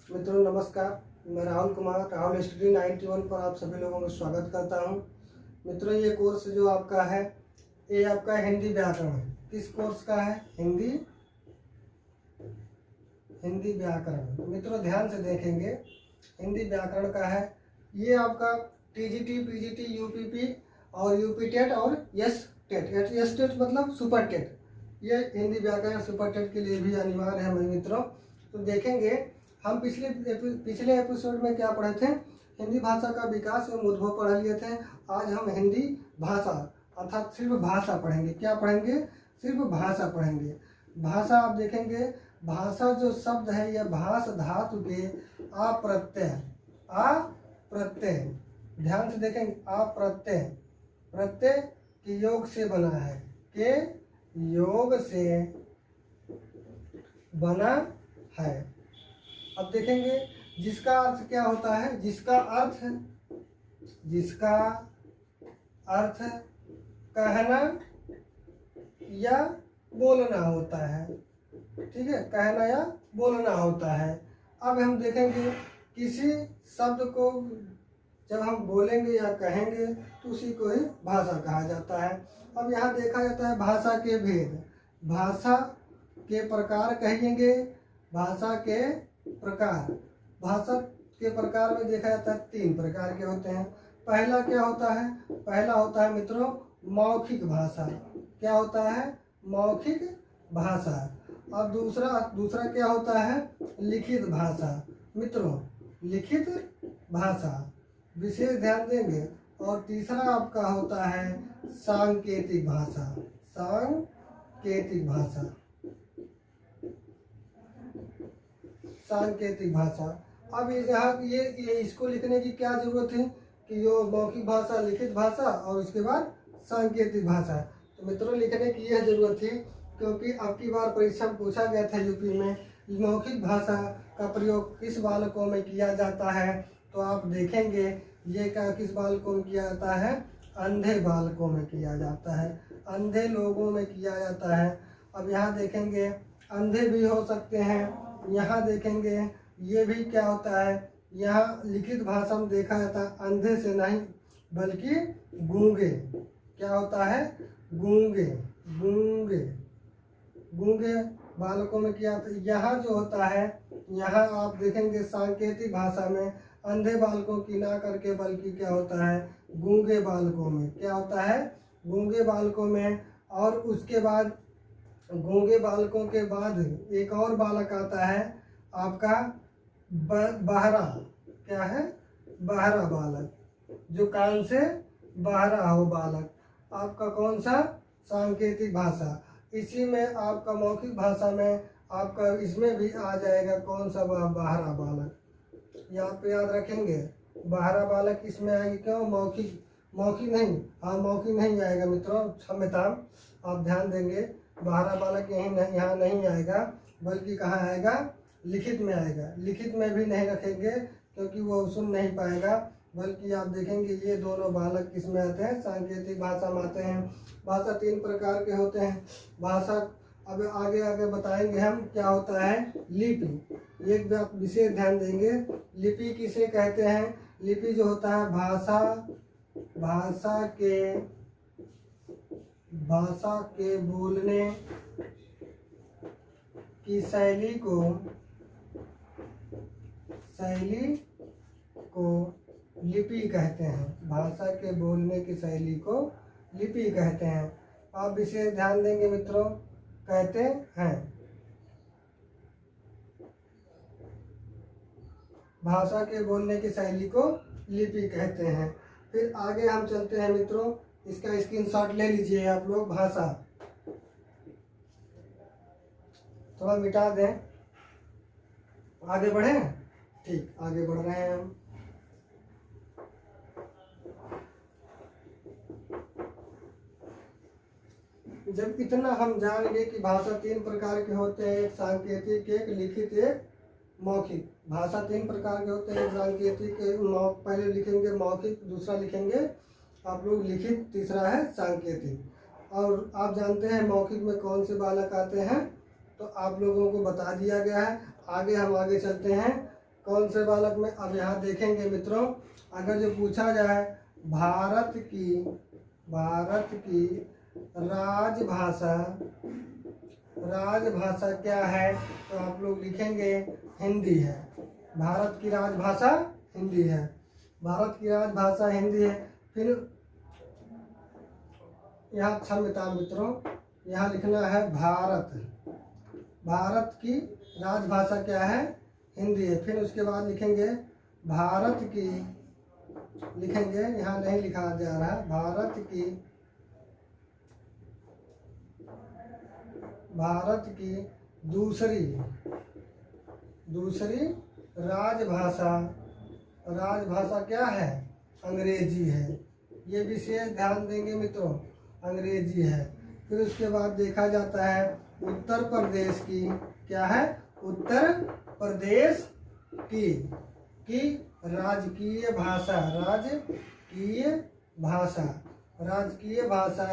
मित्रों नमस्कार, मैं राहुल कुमार राहुल स्टडी 91 पर आप सभी लोगों का स्वागत करता हूं। मित्रों ये कोर्स जो आपका है ये आपका हिंदी व्याकरण है। किस कोर्स का है? हिंदी व्याकरण। मित्रों ध्यान से देखेंगे, हिंदी व्याकरण का है। ये आपका टीजीटी, पीजीटी, यूपीपी और यूपी टेट और एस टेट। एस टेट मतलब सुपर टेट। ये हिंदी व्याकरण सुपर टेट के लिए भी अनिवार्य है मित्रों। तो देखेंगे हम पिछले एपिसोड में क्या पढ़े थे? हिंदी भाषा का विकास एवं उद्भव पढ़ लिए थे। आज हम हिंदी भाषा अर्थात सिर्फ भाषा पढ़ेंगे। क्या पढ़ेंगे? सिर्फ भाषा पढ़ेंगे। भाषा आप देखेंगे, भाषा जो शब्द है यह भाष धातु के अप्रत्यय ध्यान से देखेंगे, प्रत्यय के योग से बना है, के योग से बना है। अब देखेंगे जिसका अर्थ क्या होता है? जिसका अर्थ कहना या बोलना होता है। ठीक है, कहना या बोलना होता है। अब हम देखेंगे किसी शब्द को जब हम बोलेंगे या कहेंगे तो उसी को ही भाषा कहा जाता है। अब यहाँ देखा जाता है भाषा के भेद, भाषा के प्रकार कहेंगे। भाषा के प्रकार, भाषा के प्रकार में देखा जाता है 3 प्रकार के होते हैं। पहला क्या होता है? पहला होता है मित्रों मौखिक भाषा। क्या होता है? मौखिक भाषा। अब दूसरा क्या होता है? लिखित भाषा। मित्रों लिखित भाषा विशेष ध्यान देंगे। और तीसरा आपका होता है सांकेतिक भाषा। सांकेतिक भाषा। अब ये इसको लिखने की क्या जरूरत है कि जो मौखिक भाषा, लिखित भाषा और उसके बाद सांकेतिक भाषा। तो मित्रों लिखने की यह जरूरत थी क्योंकि अब की बार परीक्षा में पूछा गया था यूपी में मौखिक भाषा का प्रयोग किस बालकों में किया जाता है। तो आप देखेंगे ये क्या किस बालकों में किया जाता है? अंधे बालकों में किया जाता है, अंधे लोगों में किया जाता है। अब यहाँ देखेंगे अंधे भी हो सकते हैं। यहाँ देखेंगे ये भी क्या होता है? यहाँ लिखित भाषा में देखा जाता है अंधे से नहीं बल्कि गूंगे। क्या होता है? गूंगे बालकों में किया जाता है। यहाँ जो होता है, यहाँ आप देखेंगे सांकेतिक भाषा में अंधे बालकों की ना करके बल्कि क्या होता है? गूंगे बालकों में। क्या होता है? गूंगे बालकों में। और उसके बाद गूंगे बालकों के बाद एक और बालक आता है आपका बहरा। क्या है? बहरा बालक, जो कान से बहरा हो बालक। आपका कौन सा? सांकेतिक भाषा। इसी में आपका मौखिक भाषा में आपका इसमें भी आ जाएगा कौन सा? बहरा बालक। यहाँ पे याद रखेंगे बहरा बालक इसमें आएगी। क्यों? मौखिक नहीं, हाँ मौखिक नहीं आएगा मित्रों, क्षम्यता। आप ध्यान देंगे बहरा बालक यहाँ नहीं आएगा बल्कि कहाँ आएगा? लिखित में आएगा। लिखित में भी नहीं रखेंगे क्योंकि वो सुन नहीं पाएगा, बल्कि आप देखेंगे ये दोनों बालक किसमें आते हैं? सांकेतिक भाषा में आते हैं। भाषा 3 प्रकार के होते हैं। भाषा अब आगे बताएंगे हम क्या होता है। लिपि, एक बात विशेष ध्यान देंगे, लिपि किसे कहते हैं? लिपि जो होता है भाषा के बोलने की शैली को लिपि कहते हैं। भाषा के बोलने की शैली को लिपि कहते हैं। आप विशेष ध्यान देंगे मित्रों, कहते हैं। भाषा के बोलने की शैली को लिपि कहते हैं। फिर आगे हम चलते हैं मित्रों, इसका स्क्रीनशॉट ले लीजिए आप लोग। भाषा थोड़ा मिटा दें, आगे बढ़े। ठीक, आगे बढ़ रहे हैं हम। जब इतना हम जानेंगे कि भाषा 3 प्रकार के होते हैं, एक सांकेतिक, एक लिखित, एक मौखिक। भाषा 3 प्रकार के होते हैं, सांकेतिक पहले लिखेंगे मौखिक, दूसरा लिखेंगे आप लोग लिखित, तीसरा है सांकेतिक। और आप जानते हैं मौखिक में कौन से बालक आते हैं, तो आप लोगों को बता दिया गया है। आगे हम चलते हैं कौन से बालक में? अब यहाँ देखेंगे मित्रों, अगर जो पूछा जाए भारत की राजभाषा क्या है, तो आप लोग लिखेंगे हिंदी है। भारत की राजभाषा हिंदी है। भारत की राजभाषा हिंदी है। फिर यहाँ क्षमता मित्रों, यहाँ लिखना है भारत की राजभाषा क्या है? हिंदी है। फिर उसके बाद लिखेंगे भारत की, लिखेंगे यहाँ नहीं लिखा जा रहा, भारत की दूसरी राजभाषा क्या है? अंग्रेजी है। ये विशेष ध्यान देंगे मित्रों, अंग्रेजी है। फिर उसके बाद देखा जाता है उत्तर प्रदेश की क्या है? उत्तर प्रदेश की राजकीय भाषा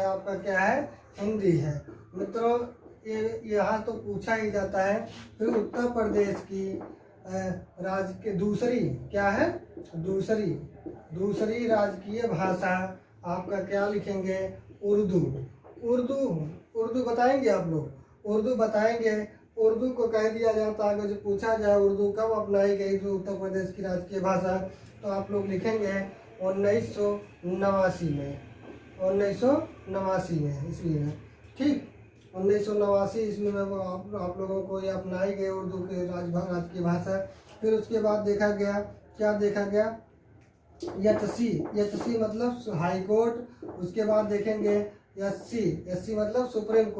आपका क्या है? हिंदी है। मित्रों ये यहाँ तो पूछा ही जाता है। फिर उत्तर प्रदेश की राज्य के दूसरी क्या है? दूसरी राजकीय भाषा आपका क्या लिखेंगे? उर्दू बताएंगे आप लोग, उर्दू बताएंगे। उर्दू को कह दिया जाता है, अगर जो पूछा जाए उर्दू कब अपनाई गई तो उत्तर प्रदेश की राजकीय भाषा, तो आप लोग लिखेंगे 1989 में ईस्वी में। ठीक, 1989 ईस्वी में वो आप लोगों को ये अपनाई गई उर्दू के राजकीय भाषा। फिर उसके बाद देखा गया, क्या देखा गया? यचसी मतलब हाई कोर्ट। उसके बाद देखेंगे एससी मतलब सुप्रीम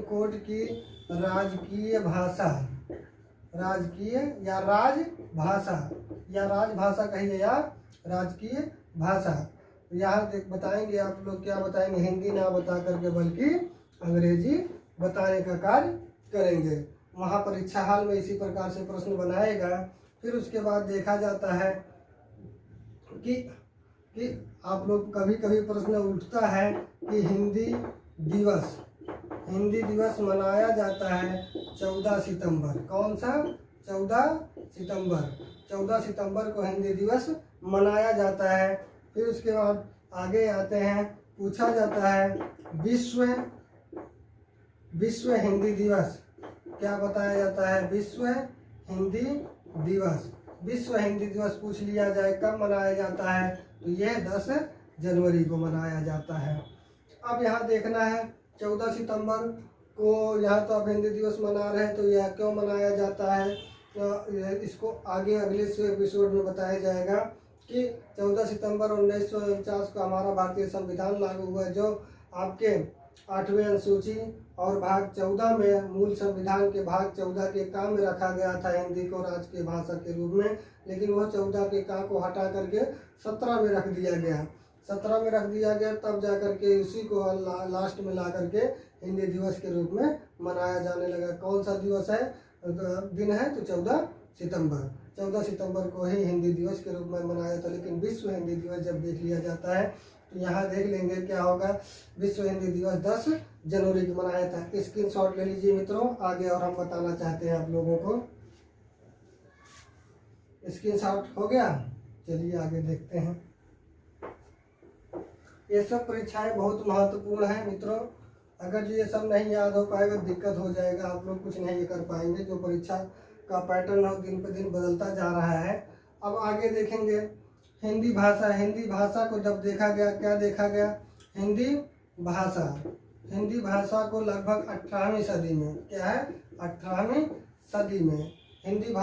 कोर्ट की राजकीय राजभाषा कहिए या राजकीय भाषा। यहाँ बताएंगे आप लोग, क्या बताएंगे? हिंदी ना बता करके बल्कि अंग्रेजी बताने का कार्य करेंगे। वहाँ परीक्षा हाल में इसी प्रकार से प्रश्न बनाएगा। फिर उसके बाद देखा जाता है कि आप लोग कभी कभी प्रश्न उठता है कि हिंदी दिवस मनाया जाता है 14 सितंबर। कौन सा? 14 सितंबर को हिंदी दिवस मनाया जाता है। फिर उसके बाद आगे आते हैं, पूछा जाता है विश्व हिंदी दिवस क्या बताया जाता है? विश्व हिंदी दिवस पूछ लिया जाए कब मनाया जाता है, तो यह 10 जनवरी को मनाया जाता है। अब यहाँ देखना है 14 सितंबर को, यहाँ तो अब हिंदी दिवस मना रहे हैं, तो यह क्यों मनाया जाता है? तो इसको आगे अगले एपिसोड में बताया जाएगा कि 14 सितंबर 1949 को हमारा भारतीय संविधान लागू हुआ, जो आपके 8वें अनुसूची और भाग 14 में मूल संविधान के भाग 14 के काम में रखा गया था हिंदी को राजकीय भाषा के रूप में, लेकिन वह 14 के का को हटा करके 17 में रख दिया गया। 17 में रख दिया गया, तब जा करके उसी को लास्ट में ला करके हिंदी दिवस के रूप में मनाया जाने लगा। कौन सा दिवस है, दिन है? तो 14 सितंबर को ही हिंदी दिवस के रूप में मनाया था। लेकिन विश्व हिंदी दिवस जब देख लिया जाता है तो यहाँ देख लेंगे क्या होगा। विश्व हिंदी दिवस 10 जनवरी को मनाया था। स्क्रीनशॉट ले लीजिए मित्रों, आगे और हम बताना चाहते हैं आप लोगों को। स्क्रीनशॉट हो गया, चलिए आगे देखते हैं। ये सब परीक्षाएं बहुत महत्वपूर्ण है मित्रों। अगर जो ये सब नहीं याद हो पाएगा दिक्कत हो जाएगा, आप लोग कुछ नहीं कर पाएंगे। जो परीक्षा का पैटर्न हो दिन पे दिन बदलता जा रहा है। अब आगे देखेंगे हिंदी भाषा को जब देखा गया, क्या देखा गया? हिंदी भाषा को लगभग 18वीं सदी में, क्या है? 18वीं सदी में हिंदी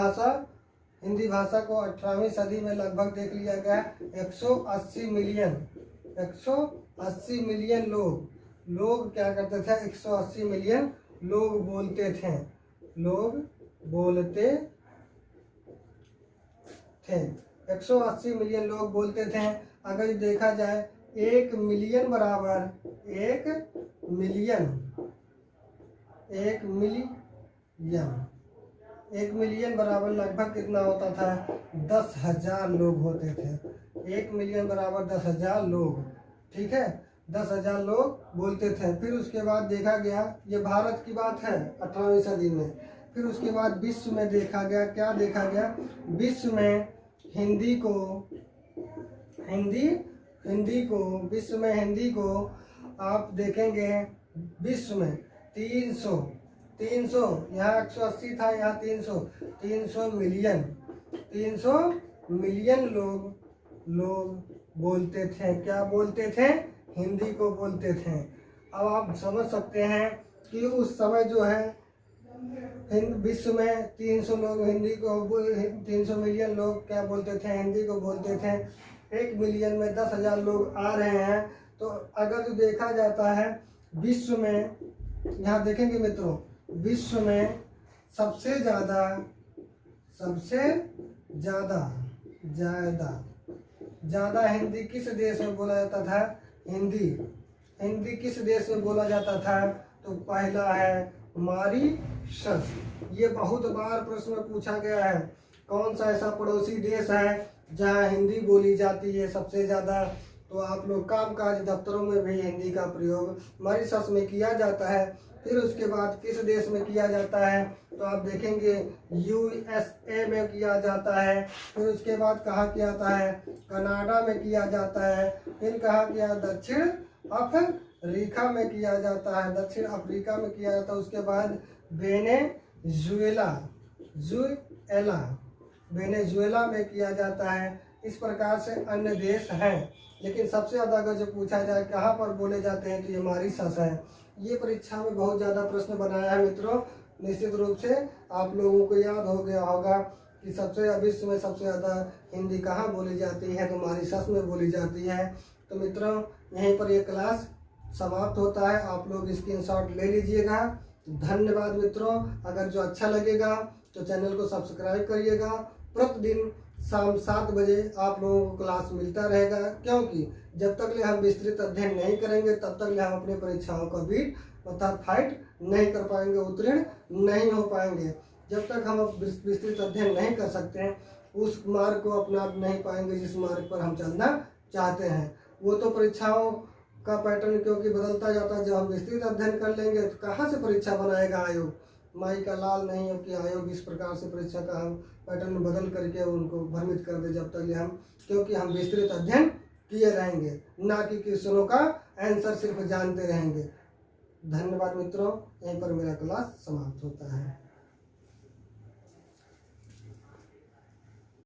भाषा को 18वीं सदी में लगभग देख लिया गया। 180 मिलियन लोग क्या करते थे? 180 मिलियन लोग बोलते थे। 180 मिलियन लोग बोलते थे। अगर देखा जाए 1 मिलियन बराबर लगभग कितना होता था? 10,000 लोग होते थे। 1 मिलियन बराबर 10,000 लोग, ठीक है? 10,000 लोग बोलते थे। फिर उसके बाद देखा गया, ये भारत की बात है 18वीं सदी में, फिर उसके बाद विश्व में देखा गया, क्या देखा गया, विश्व में हिंदी को विश्व में हिंदी को आप देखेंगे विश्व में 300 यहाँ 180 था, यहाँ 300 मिलियन लोग बोलते थे। क्या बोलते थे? हिंदी को बोलते थे। अब आप समझ सकते हैं कि उस समय जो है विश्व में 300 लोग हिंदी को 300 मिलियन लोग क्या बोलते थे? हिंदी को बोलते थे। 1 मिलियन में 10,000 लोग आ रहे हैं। तो अगर जो देखा जाता है विश्व में, यहाँ देखेंगे मित्रों, विश्व में सबसे ज़्यादा हिंदी किस देश में बोला जाता था? हिंदी किस देश में बोला जाता था? तो पहला है मॉरीशस। ये बहुत बार प्रश्न में पूछा गया है, कौन सा ऐसा पड़ोसी देश है जहाँ हिंदी बोली जाती है सबसे ज़्यादा? तो आप लोग कामकाज दफ्तरों में भी हिंदी का प्रयोग मॉरीशस में किया जाता है। फिर उसके बाद किस देश में किया जाता है? तो आप देखेंगे USA में किया जाता है। फिर उसके बाद कहाँ किया जाता है? कनाडा में किया जाता है। फिर कहाँ किया? दक्षिण अफ्रीका में किया जाता है। दक्षिण अफ्रीका में किया जाता है। उसके बाद वेनेजुएला में किया जाता है। इस प्रकार से अन्य देश हैं, लेकिन सबसे ज़्यादा अगर जो पूछा जाए कहाँ पर बोले जाते हैं तो ये मॉरीशस है। ये परीक्षा में बहुत ज़्यादा प्रश्न बनाया है मित्रों। निश्चित रूप से आप लोगों को याद हो गया होगा कि विश्व में सबसे ज़्यादा हिंदी कहाँ बोली जाती है? तो मॉरीशस में बोली जाती है। तो मित्रों, यहीं पर ये क्लास समाप्त होता है। आप लोग स्क्रीनशॉट ले लीजिएगा। धन्यवाद मित्रों। अगर जो अच्छा लगेगा तो चैनल को सब्सक्राइब करिएगा। प्रतिदिन शाम 7 बजे आप लोगों को क्लास मिलता रहेगा, क्योंकि जब तक ले हम विस्तृत अध्ययन नहीं करेंगे तब तक ले हम अपनी परीक्षाओं का बीट अर्थात फाइट नहीं कर पाएंगे, उत्तीर्ण नहीं हो पाएंगे। जब तक हम विस्तृत अध्ययन नहीं कर सकते हैं उस मार्ग को अपना नहीं पाएंगे जिस मार्ग पर हम चलना चाहते हैं। वो तो परीक्षाओं का पैटर्न क्योंकि बदलता जाता है। जब हम विस्तृत अध्ययन कर लेंगे तो कहाँ से परीक्षा बनाएगा आयोग? माई का लाल नहीं है कि आयोग इस प्रकार से परीक्षा का हम पैटर्न बदल करके उनको भ्रमित कर दे जब तक हम, क्योंकि हम विस्तृत अध्ययन किए रहेंगे, ना कि क्वेश्चनों का आंसर सिर्फ जानते रहेंगे। धन्यवाद मित्रों। यहीं पर मेरा क्लास समाप्त होता है।